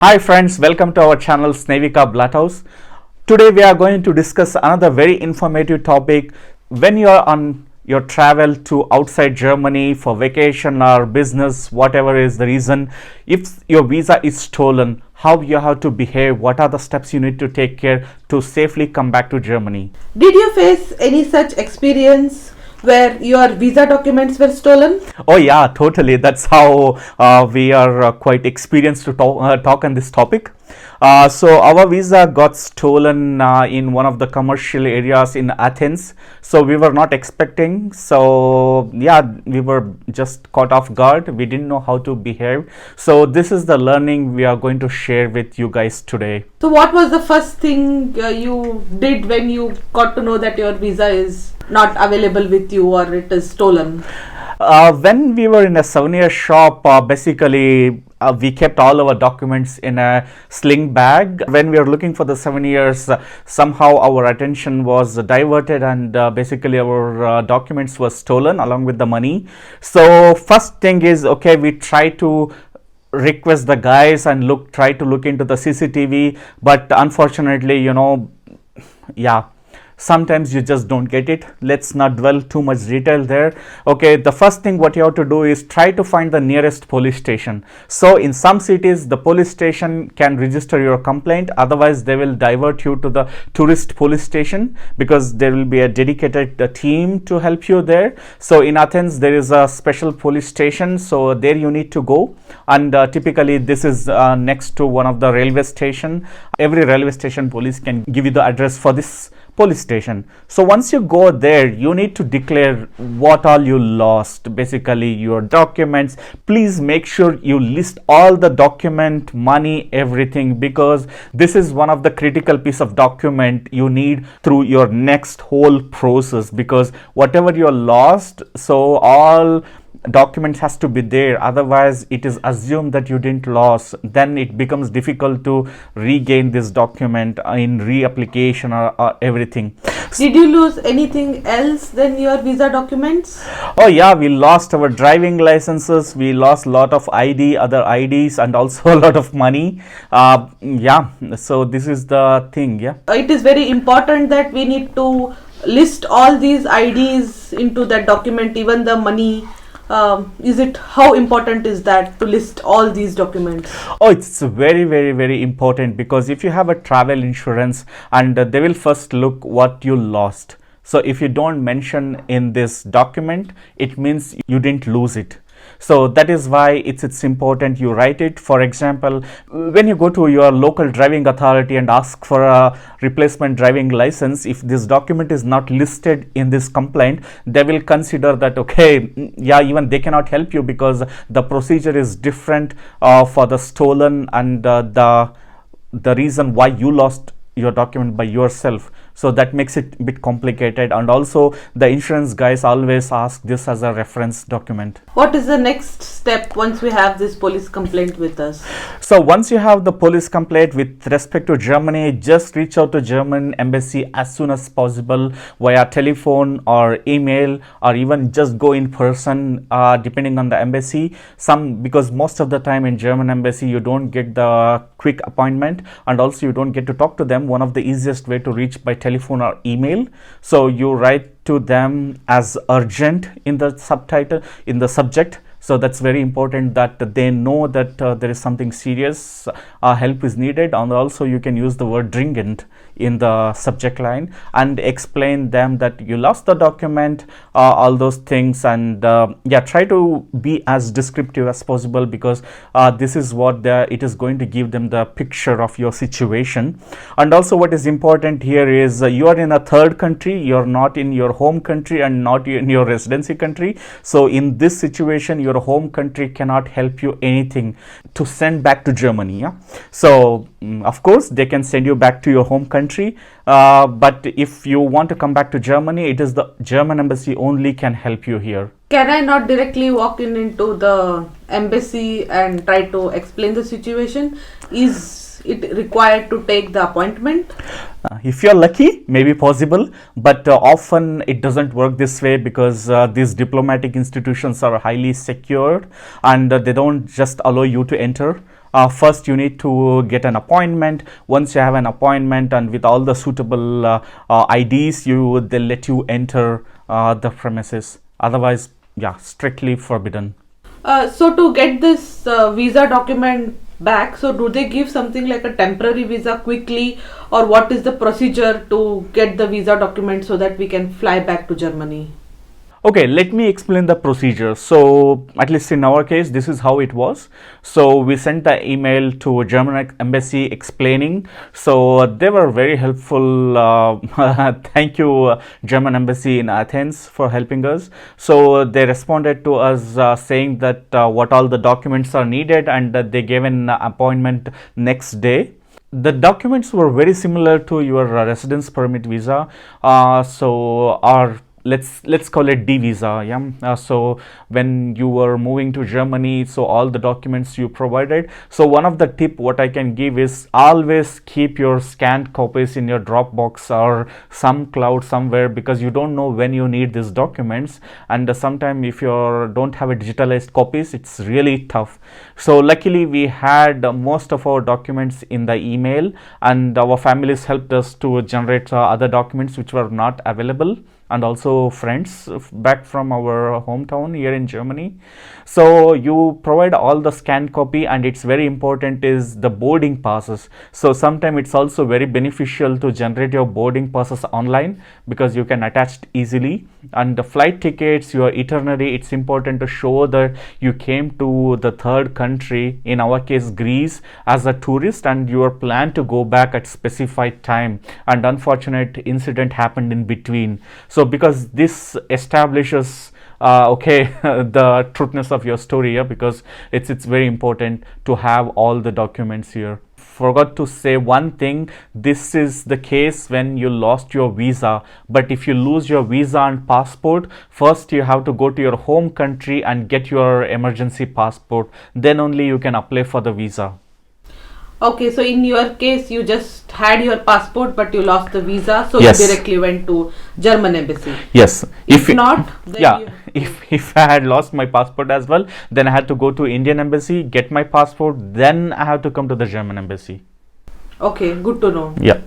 Hi friends, welcome to our channel Snevika Bloodhouse. Today we are going to discuss another very informative topic. When you are on your travel to outside Germany for vacation or business, whatever is the reason, if your visa is stolen, how you have to behave, what are the steps you need to take care to safely come back to Germany. Did you face any such experience where your visa documents were stolen? Oh yeah, totally. That's how we are quite experienced to talk on this topic. So our visa got stolen in one of the commercial areas in Athens. So we were not expecting. So yeah, we were just caught off guard. We didn't know how to behave. So this is the learning we are going to share with you guys today. So, what was the first thing you did when you got to know that your visa is not available with you or it is stolen? When we were in a souvenir shop, basically we kept all our documents in a sling bag. When we were looking for the souvenirs, somehow our attention was diverted and basically our documents were stolen along with the money. So first thing is, okay, we try to request the guys and try to look into the CCTV, but unfortunately, yeah, sometimes you just don't get it. Let's not dwell too much detail there. Okay, the first thing what you have to do is try to find the nearest police station. So in some cities the police station can register your complaint, otherwise they will divert you to the tourist police station because there will be a dedicated team to help you there. So in Athens there is a special police station, so there you need to go, and typically this is next to one of the railway station. Every railway station police can give you the address for this police station. So once you go there, you need to declare what all you lost, basically your documents. Please make sure you list all the document, money, everything, because this is one of the critical piece of document you need through your next whole process, because whatever you lost, so all documents has to be there, otherwise it is assumed that you didn't lose. Then it becomes difficult to regain this document in reapplication or everything. Did you lose anything else than your visa documents? Oh yeah, we lost our driving licenses, we lost a lot of other IDs, and also a lot of money. Yeah, so this is the thing. Yeah, It is very important that we need to list all these IDs into that document, even the money. How important is that to list all these documents? Oh, it's very, very, very important, because if you have a travel insurance and they will first look what you lost. So if you don't mention in this document, it means you didn't lose it. So that is why it's important you write it. For example, when you go to your local driving authority and ask for a replacement driving license, if this document is not listed in this complaint, they will consider that, okay, yeah, even they cannot help you because the procedure is different for the stolen and the reason why you lost your document by yourself. So that makes it a bit complicated, and also the insurance guys always ask this as a reference document. What is the next step once we have this police complaint with us? So once you have the police complaint with respect to Germany, just reach out to German embassy as soon as possible via telephone or email, or even just go in person, depending on the embassy. Because most of the time in German embassy you don't get the quick appointment, and also you don't get to talk to them. One of the easiest way to reach by telephone or email. So you write to them as urgent in the subject. So that's very important that they know that there is something serious, help is needed, and also you can use the word dringend in the subject line and explain them that you lost the document, all those things, and yeah, try to be as descriptive as possible, because this is what it is going to give them the picture of your situation. And also what is important here is you are in a third country, you're not in your home country and not in your residency country. So in this situation your home country cannot help you anything to send back to Germany. Yeah, so of course they can send you back to your home country, but if you want to come back to Germany, it is the German embassy only can help you here. Can I not directly walk into the embassy and try to explain the situation? Is it required to take the appointment? If you're lucky, maybe possible, but often it doesn't work this way, because these diplomatic institutions are highly secured and they don't just allow you to enter. first you need to get an appointment. Once you have an appointment and with all the suitable IDs, they'll let you enter the premises. Otherwise, yeah, strictly forbidden. So to get this visa document back, so do they give something like a temporary visa quickly, or what is the procedure to get the visa document so that we can fly back to Germany? Okay, let me explain the procedure. So, at least in our case, this is how it was. So, we sent the email to German embassy explaining. So, they were very helpful. Thank you, German embassy in Athens, for helping us. So, they responded to us saying that what all the documents are needed, and that they gave an appointment next day. The documents were very similar to your residence permit visa. Let's call it D visa. Yeah. So when you were moving to Germany, so all the documents you provided. So one of the tip what I can give is always keep your scanned copies in your Dropbox or some cloud somewhere, because you don't know when you need these documents, and sometime if you don't have a digitalized copies, it's really tough. So luckily we had most of our documents in the email, and our families helped us to generate other documents which were not available, and also friends back from our hometown here in Germany. So you provide all the scanned copy, and it's very important is the boarding passes. So sometimes it's also very beneficial to generate your boarding passes online, because you can attach it easily. And the flight tickets, your itinerary, it's important to show that you came to the third country, in our case Greece, as a tourist, and you are planned to go back at specified time, and unfortunate incident happened in between. So because this establishes the truthness of your story here, because it's very important to have all the documents here. Forgot to say one thing, this is the case when you lost your visa. But if you lose your visa and passport, first you have to go to your home country and get your emergency passport, then only you can apply for the visa. Okay, so in your case, you just had your passport, but you lost the visa, so Yes. you directly went to German embassy. Yes. If not, then yeah, you, if I had lost my passport as well, then I had to go to Indian embassy, get my passport, then I have to come to the German embassy. okay, good to know. Yeah.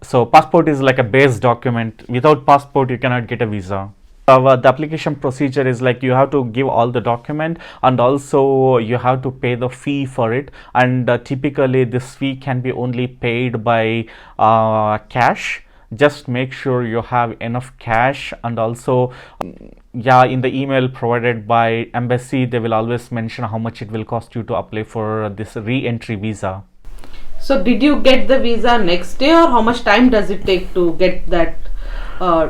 So passport is like a base document. Without passport, you cannot get a visa. The application procedure is like you have to give all the document, and also you have to pay the fee for it. And typically this fee can be only paid by cash. Just make sure you have enough cash, and also yeah, in the email provided by embassy, they will always mention how much it will cost you to apply for this re-entry visa. So did you get the visa next day, or how much time does it take to get that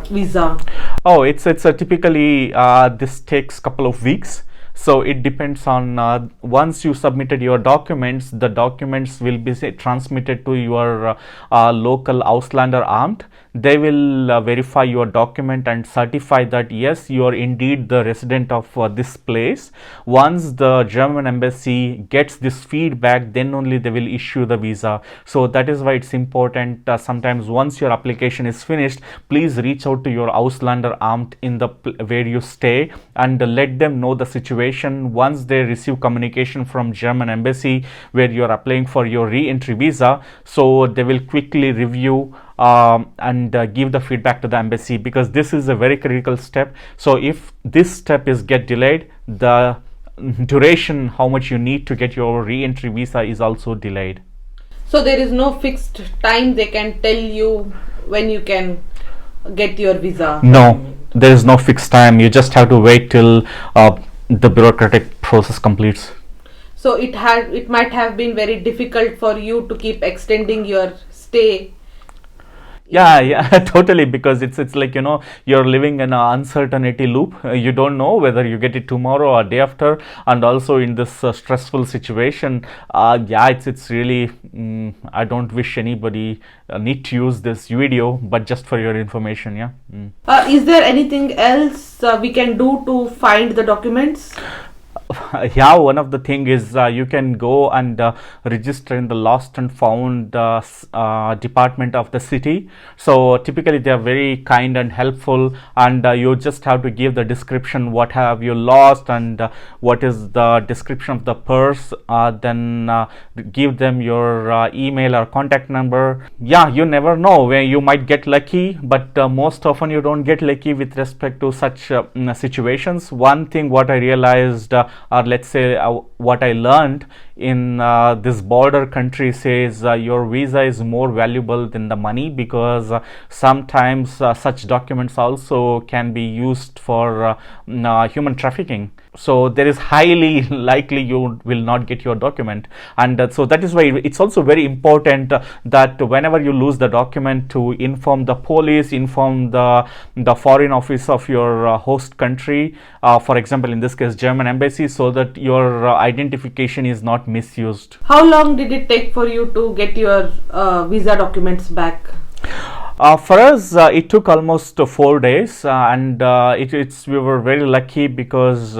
visa? Oh, it's typically this takes couple of weeks. So it depends on once you submitted your documents, the documents will be transmitted to your local Auslander Amt. They will verify your document and certify that yes, you are indeed the resident of this place. Once the German embassy gets this feedback, then only they will issue the visa. So that is why it's important. Sometimes once your application is finished, please reach out to your Auslander Amt in the where you stay, and let them know the situation. Once they receive communication from German embassy where you are applying for your re-entry visa, so they will quickly review and give the feedback to the embassy, because this is a very critical step. So if this step is get delayed, the duration how much you need to get your re-entry visa is also delayed. So there is no fixed time they can tell you when you can get your visa? No, there is no fixed time. You just have to wait till the bureaucratic process completes. So it might have been very difficult for you to keep extending your stay. Yeah, totally, because it's like, you know, you're living in an uncertainty loop. You don't know whether you get it tomorrow or day after, and also in this stressful situation. Yeah, it's really I don't wish anybody need to use this video, but just for your information. Yeah. Is there anything else we can do to find the documents? Yeah, one of the thing is you can go and register in the lost and found department of the city. So typically they are very kind and helpful, and you just have to give the description what have you lost, and what is the description of the purse, then give them your email or contact number. Yeah, you never know where you might get lucky, but most often you don't get lucky with respect to such situations. One thing what I realized, or let's say what I learned in this border country, says your visa is more valuable than the money, because sometimes such documents also can be used for human trafficking. So there is highly likely you will not get your document, and so that is why it's also very important that whenever you lose the document, to inform the police, inform the foreign office of your host country, for example in this case German embassy, so that your identification is not misused. How long did it take for you to get your visa documents back? For us, it took almost 4 days, and we were very lucky because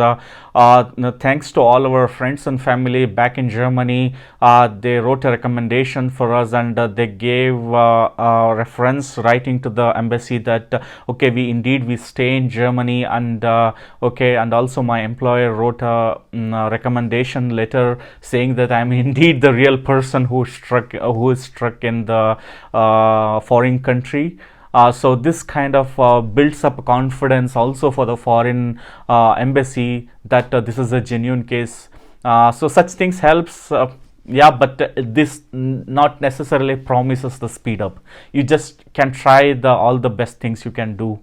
thanks to all our friends and family back in Germany, they wrote a recommendation for us, and they gave a reference writing to the embassy that okay, we stay in Germany, and okay, and also my employer wrote a recommendation letter saying that I'm indeed the real person who is struck in the foreign country. So this kind of builds up confidence also for the foreign embassy that this is a genuine case. So such things helps. Yeah, but this not necessarily promises the speed up. You just can try all the best things you can do.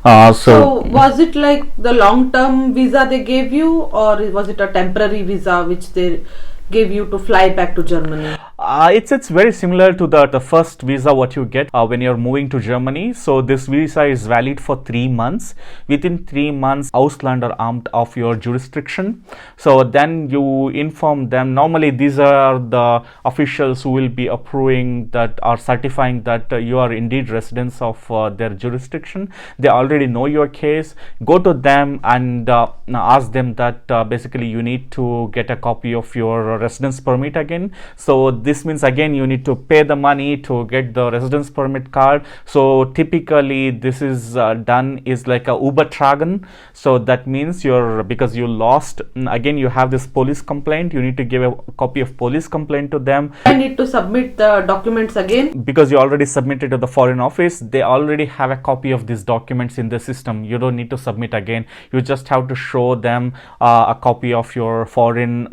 So was it like the long-term visa they gave you, or was it a temporary visa which they gave you to fly back to Germany? It's very similar to the first visa what you get when you're moving to Germany. So this visa is valid for 3 months. Within 3 months, Ausländer Amt of your jurisdiction. So then you inform them. Normally these are the officials who will be approving that or certifying that you are indeed residents of their jurisdiction. They already know your case. Go to them and ask them that basically you need to get a copy of your residence permit again. So this means again you need to pay the money to get the residence permit card. So typically this is done is like a Übertragen. So that means because you lost, again you have this police complaint, you need to give a copy of police complaint to them. I need to submit the documents again because you already submitted to the foreign office. They already have a copy of these documents in the system. You don't need to submit again. You just have to show them a copy of your foreign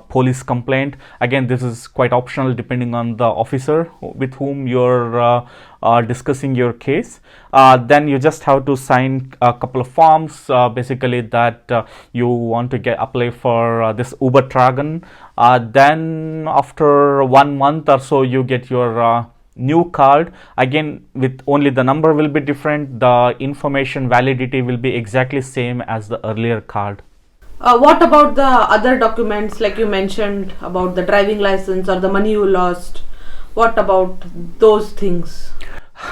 police complaint. Again, this is quite optional depending on the officer with whom you're discussing your case. Then you just have to sign a couple of forms, basically that you want to apply for this Übertragen. Then after 1 month or so you get your new card. Again, with only the number will be different, the information validity will be exactly same as the earlier card. What about the other documents, like you mentioned about the driving license or the money you lost? What about those things?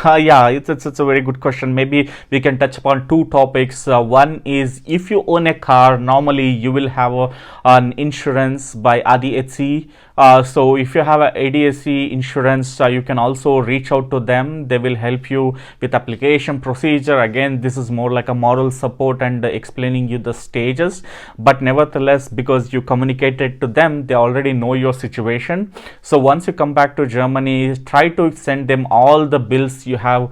Yeah, it's a very good question. Maybe we can touch upon two topics. One is, if you own a car, normally you will have an insurance by ADAC. So if you have a ADAC insurance, you can also reach out to them. They will help you with application procedure. Again, this is more like a moral support and explaining you the stages. But nevertheless, because you communicated to them, they already know your situation. So once you come back to Germany, try to send them all the bills you have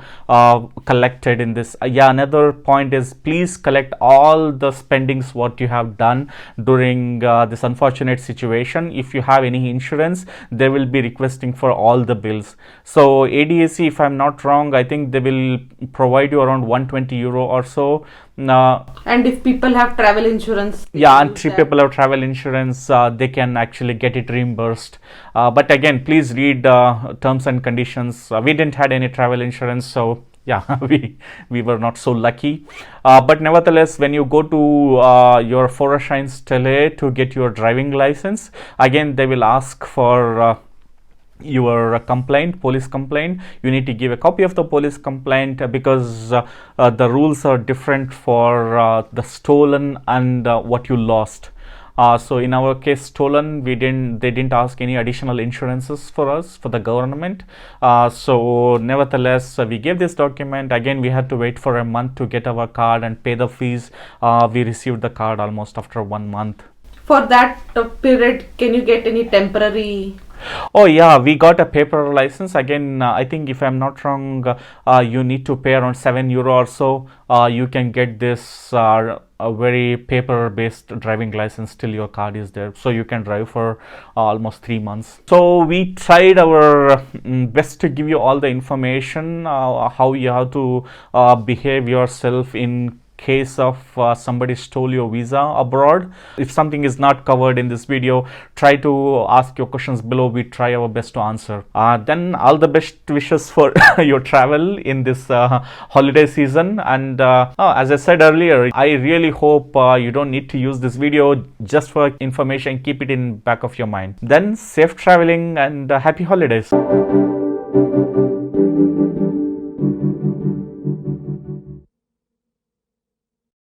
collected in this. Yeah, another point is, please collect all the spendings what you have done during this unfortunate situation. If you have any insurance, they will be requesting for all the bills. So ADAC, if I'm not wrong, I think they will provide you around 120 euro or so. And if people have travel insurance, yeah, and if people have travel insurance, they can actually get it reimbursed. But again, please read terms and conditions. We didn't had any travel insurance, so yeah, we were not so lucky. But nevertheless, when you go to your Führerscheinstelle to get your driving license, again they will ask for your police complaint. You need to give a copy of the police complaint because the rules are different for the stolen and what you lost. So in our case, stolen, they didn't ask any additional insurances for us, for the government. So nevertheless, we gave this document. Again, we had to wait for a month to get our card and pay the fees. We received the card almost after 1 month. For that period, can you get any temporary? Oh yeah, we got a paper license. Again, I think if I'm not wrong, you need to pay around €7 or so. You can get this a very paper-based driving license till your card is there, so you can drive for almost 3 months. So we tried our best to give you all the information, how you have to behave yourself in case of somebody stole your visa abroad. If something is not covered in this video, try to ask your questions below. We try our best to answer. Then all the best wishes for your travel in this holiday season. And as I said earlier, I really hope you don't need to use this video, just for information. Keep it in back of your mind. Then safe traveling and happy holidays.